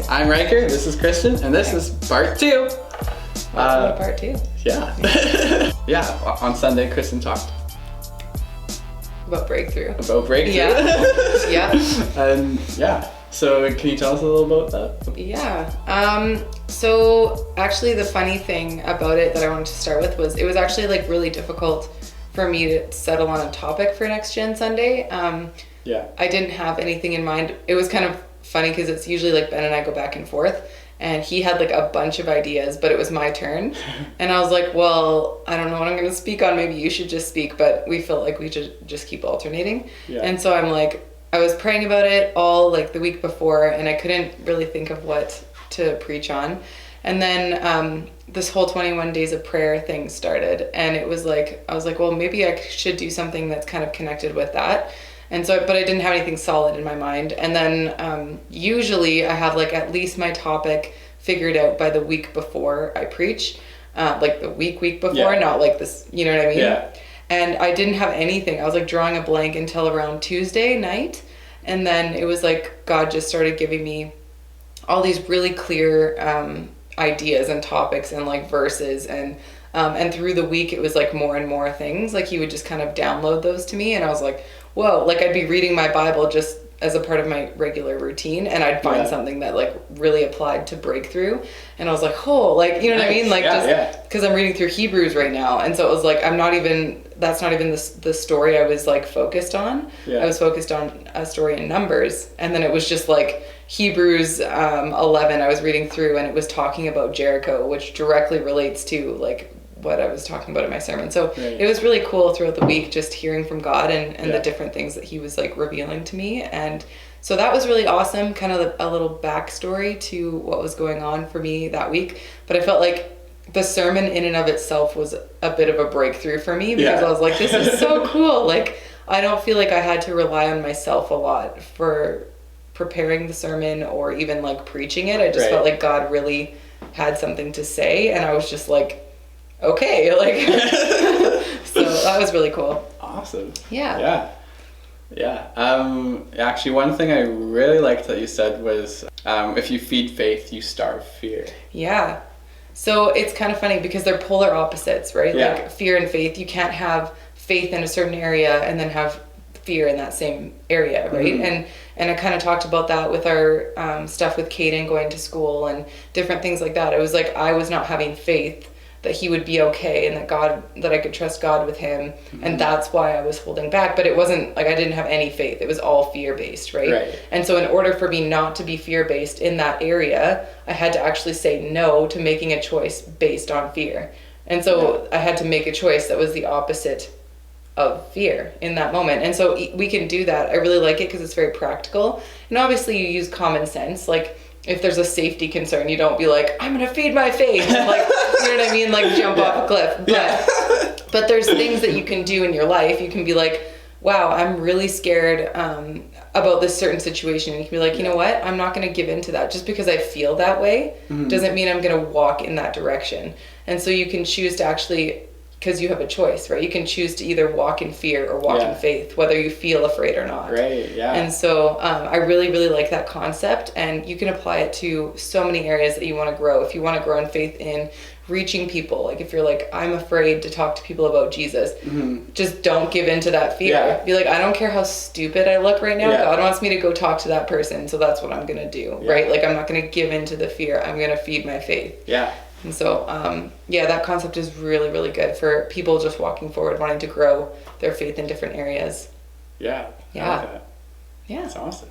I'm Riker, this is Kristen, and this is part 2. Part 2. Yeah. Yeah, on Sunday, Kristen talked about breakthrough. Yeah. Yeah. And yeah, so can you tell us a little about that? Yeah. So actually the funny thing about it that I wanted to start with was it was actually like really difficult for me to settle on a topic for Next Gen Sunday. Yeah. I didn't have anything in mind. It was kind of funny because it's usually like Ben and I go back and forth, and he had like a bunch of ideas, but it was my turn. And I was like, well, I don't know what I'm going to speak on. Maybe you should just speak. But we felt like we should just keep alternating. Yeah. And so I'm like, I was praying about it all like the week before, and I couldn't really think of what to preach on. And then this whole 21 days of prayer thing started, and it was like, I was like, well, maybe I should do something that's kind of connected with that. And so, but I didn't have anything solid in my mind. And then usually I have like at least my topic figured out by the week before I preach, like the week before, not like this, you know what I mean? Yeah. And I didn't have anything. I was like drawing a blank until around Tuesday night. And then it was like God just started giving me all these really clear ideas and topics and like verses, and through the week it was like more and more things. Like he would just kind of download those to me, and I was like, whoa, like I'd be reading my Bible just as a part of my regular routine, and I'd find something that like really applied to breakthrough, and I was like, oh, like, you know what I mean? Like just because I'm reading through Hebrews right now, and so it was like that's not even the story I was like focused on. I was focused on a story in Numbers, and then it was just like Hebrews 11 I was reading through, and it was talking about Jericho, which directly relates to like what I was talking about in my sermon. So it was really cool throughout the week just hearing from God and the different things that he was like revealing to me. And so that was really awesome, kind of a little backstory to what was going on for me that week. But I felt like the sermon in and of itself was a bit of a breakthrough for me, because I was like, this is so cool. Like, I don't feel like I had to rely on myself a lot for preparing the sermon or even like preaching it. I just felt like God really had something to say, and I was just like, okay, like so that was really cool. Awesome. Yeah. Actually, one thing I really liked that you said was if you feed faith, you starve fear. Yeah. So it's kind of funny because they're polar opposites, right? Like fear and faith. You can't have faith in a certain area and then have fear in that same area, right? Mm-hmm. And I kind of talked about that with our stuff with Caden going to school and different things like that. It was like I was not having faith that he would be okay, and that I could trust God with him. Mm-hmm. And that's why I was holding back. But it wasn't like I didn't have any faith. It was all fear-based, right? And so in order for me not to be fear-based in that area, I had to actually say no to making a choice based on fear. And so I had to make a choice that was the opposite of fear in that moment. And so we can do that. I really like it because it's very practical. And obviously you use common sense. Like, if there's a safety concern, you don't be like, I'm going to feed my faith. Like, you know what I mean? Like jump off a cliff. But there's things that you can do in your life. You can be like, wow, I'm really scared about this certain situation. And you can be like, you know what? I'm not going to give in to that. Just because I feel that way doesn't mean I'm going to walk in that direction. And so you can choose to actually, because you have a choice, right? You can choose to either walk in fear or walk in faith, whether you feel afraid or not. And so I really, really like that concept, and you can apply it to so many areas that you want to grow. If you want to grow in faith in reaching people, like if you're like, I'm afraid to talk to people about Jesus, just don't give in to that fear. Be like, I don't care how stupid I look right now. God wants me to go talk to that person, so that's what I'm going to do, right? Like, I'm not going to give in to the fear. I'm going to feed my faith. And so, that concept is really, really good for people just walking forward, wanting to grow their faith in different areas. I like that. That's awesome.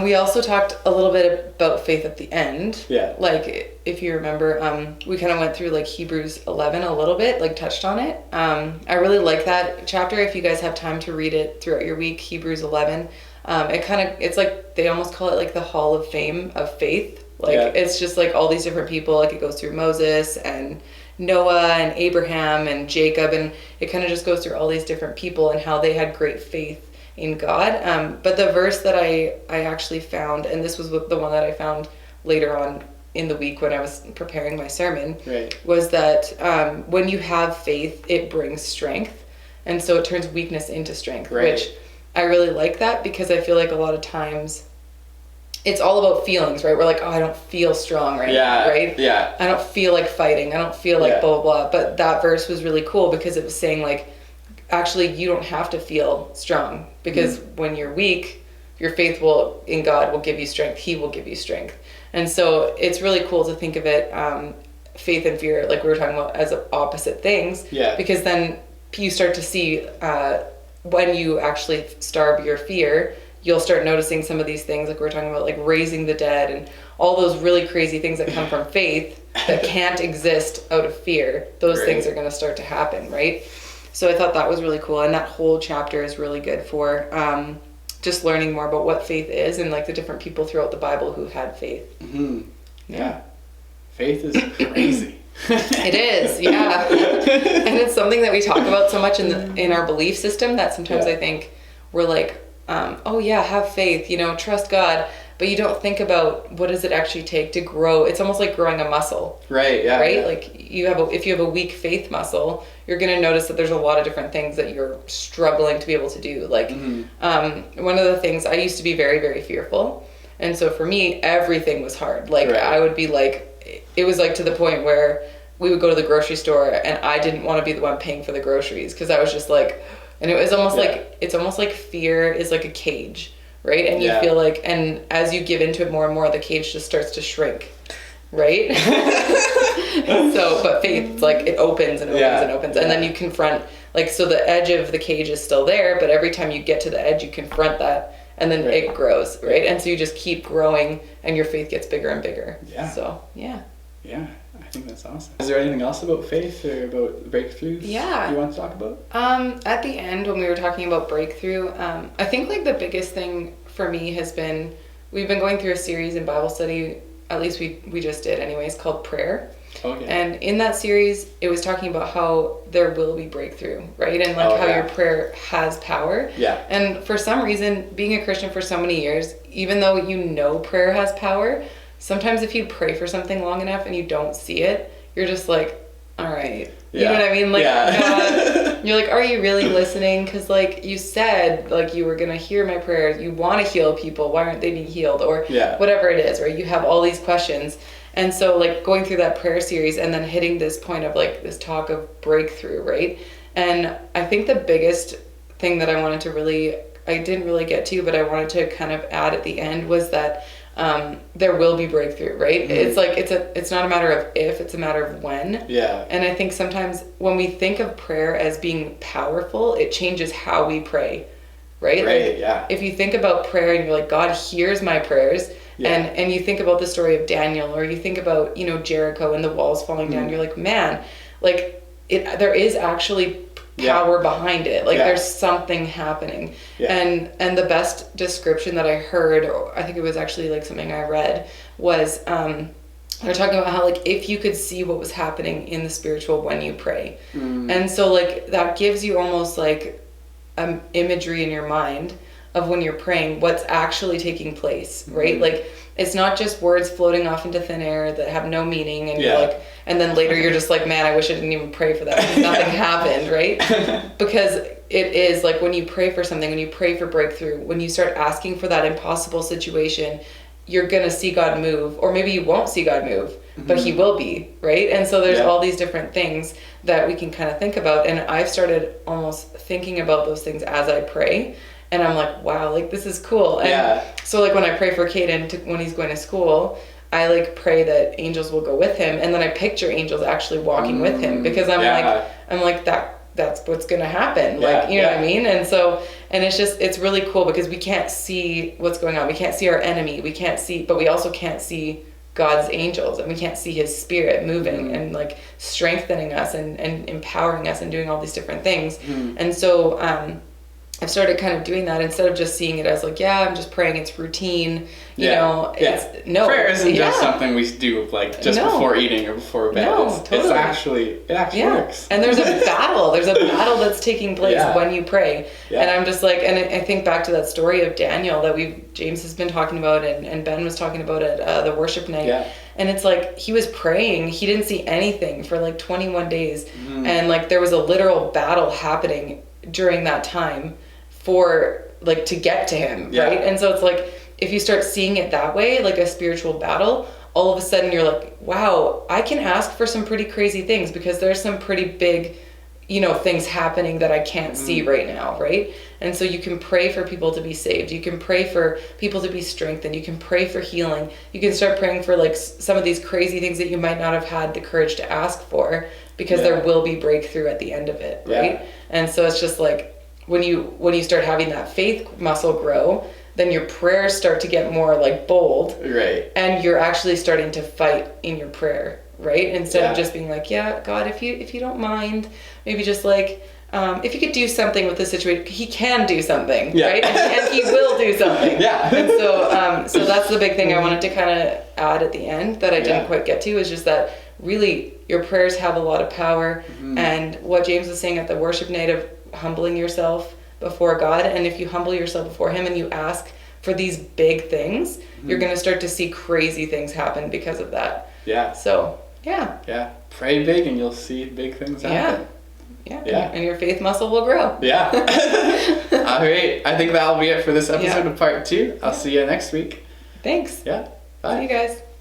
We also talked a little bit about faith at the end. Like, if you remember, we kind of went through like Hebrews 11 a little bit, like touched on it. I really like that chapter. If you guys have time to read it throughout your week, Hebrews 11, it's like, they almost call it like the Hall of Fame of faith. Like, it's just like all these different people, like it goes through Moses and Noah and Abraham and Jacob, and it kind of just goes through all these different people and how they had great faith in God. But the verse that I actually found, and this was the one that I found later on in the week when I was preparing my sermon, was that when you have faith, it brings strength. And so it turns weakness into strength, which I really like that, because I feel like a lot of times it's all about feelings, right? We're like, oh, I don't feel strong right now, right? Yeah. I don't feel like fighting. I don't feel like blah, blah, blah. But that verse was really cool because it was saying like, actually, you don't have to feel strong because when you're weak, your faith in God will give you strength. He will give you strength. And so it's really cool to think of it, faith and fear, like we were talking about, as opposite things. Yeah. Because then you start to see when you actually starve your fear, you'll start noticing some of these things like we're talking about, like raising the dead and all those really crazy things that come from faith that can't exist out of fear. Those things are going to start to happen, right? So I thought that was really cool. And that whole chapter is really good for just learning more about what faith is and like the different people throughout the Bible who had faith. Yeah. Faith is crazy. It is, yeah. And it's something that we talk about so much in our belief system that sometimes I think we're like, oh yeah, have faith, trust God, but you don't think about what does it actually take to grow. It's almost like growing a muscle. Right, yeah. Right? Yeah. Like if you have a weak faith muscle, you're going to notice that there's a lot of different things that you're struggling to be able to do. Like one of the things, I used to be very, very fearful. And so for me, everything was hard. Like I would be like, it was like to the point where we would go to the grocery store and I didn't want to be the one paying for the groceries because I was just like, and it was almost like, it's almost like fear is like a cage, right? And you feel like, and as you give into it more and more, the cage just starts to shrink, right? But faith, it's like it opens and opens and opens. And then you confront, like, so the edge of the cage is still there, but every time you get to the edge, you confront that and then it grows, right? And so you just keep growing and your faith gets bigger and bigger. Yeah. So, yeah. Yeah, I think that's awesome. Is there anything else about faith or about breakthroughs you want to talk about? At the end, when we were talking about breakthrough, I think like the biggest thing for me has been, we've been going through a series in Bible study, at least we just did anyways, called Prayer. Okay. And in that series, it was talking about how there will be breakthrough, right? And like your prayer has power. Yeah. And for some reason, being a Christian for so many years, even though prayer has power, sometimes if you pray for something long enough and you don't see it, you're just like, all right. You know what I mean? Like, God, you're like, are you really listening? Because like you said, like you were going to hear my prayers. You want to heal people. Why aren't they being healed? Or whatever it is, right? You have all these questions. And so like going through that prayer series and then hitting this point of like this talk of breakthrough, right? And I think the biggest thing that I didn't really get to, but I wanted to kind of add at the end was that there will be breakthrough, right? It's like it's not a matter of if, it's a matter of when. Yeah. And I think sometimes when we think of prayer as being powerful, it changes how we pray, right? Like, if you think about prayer and you're like, God hears my prayers, and you think about the story of Daniel, or you think about Jericho and the walls falling down, you're like, man, like there is actually power behind it. Like there's something happening. And the best description that I heard, or I think it was actually like something I read, was they're talking about how like if you could see what was happening in the spiritual when you pray. And so like that gives you almost like imagery in your mind of when you're praying, what's actually taking place, right? Like it's not just words floating off into thin air that have no meaning, and you're like, and then later you're just like, man, I wish I didn't even pray for that because nothing happened, right? Because it is like when you pray for something, when you pray for breakthrough, when you start asking for that impossible situation, you're gonna see God move, or maybe you won't see God move, but he will be, right? And so there's all these different things that we can kind of think about, and I've started almost thinking about those things as I pray. And I'm like, wow, like this is cool. And so like when I pray for Caden when he's going to school, I like pray that angels will go with him. And then I picture angels actually walking with him, because I'm like, that's what's going to happen. Like, you know what I mean? And so, and it's really cool because we can't see what's going on. We can't see our enemy. But we also can't see God's angels, and we can't see his spirit moving and like strengthening us and empowering us and doing all these different things. And so, I've started kind of doing that instead of just seeing it as like, I'm just praying, it's routine, you know. It's prayer isn't just something we do like just before eating or before bed. It actually works. And there's a battle that's taking place when you pray. And I'm just like, and I think back to that story of Daniel that James has been talking about and Ben was talking about at the worship night. And it's like he was praying, he didn't see anything for like 21 days, and like there was a literal battle happening during that time for like to get to him, right? And so it's like if you start seeing it that way, like a spiritual battle, all of a sudden you're like, wow, I can ask for some pretty crazy things because there's some pretty big, things happening that I can't see right now, right? And so you can pray for people to be saved. You can pray for people to be strengthened. You can pray for healing. You can start praying for like some of these crazy things that you might not have had the courage to ask for, because there will be breakthrough at the end of it, right? Yeah. And so it's just like when you start having that faith muscle grow, then your prayers start to get more like bold, right? And you're actually starting to fight in your prayer, right? Instead of just being like, yeah, God, if you don't mind, maybe just like, if you could do something with the situation, he can do something, right? And he will do something. Yeah. And so that's the big thing I wanted to kind of add at the end that I didn't quite get to, is just that really your prayers have a lot of power. And what James was saying at the worship night of humbling yourself before God, and if you humble yourself before him and you ask for these big things, you're going to start to see crazy things happen because of that. Yeah. So, yeah. Yeah. Pray big and you'll see big things happen. Yeah. And your faith muscle will grow. Yeah. All right. I think that'll be it for this episode of part 2. I'll see you next week. Thanks. Yeah. Bye. See you guys.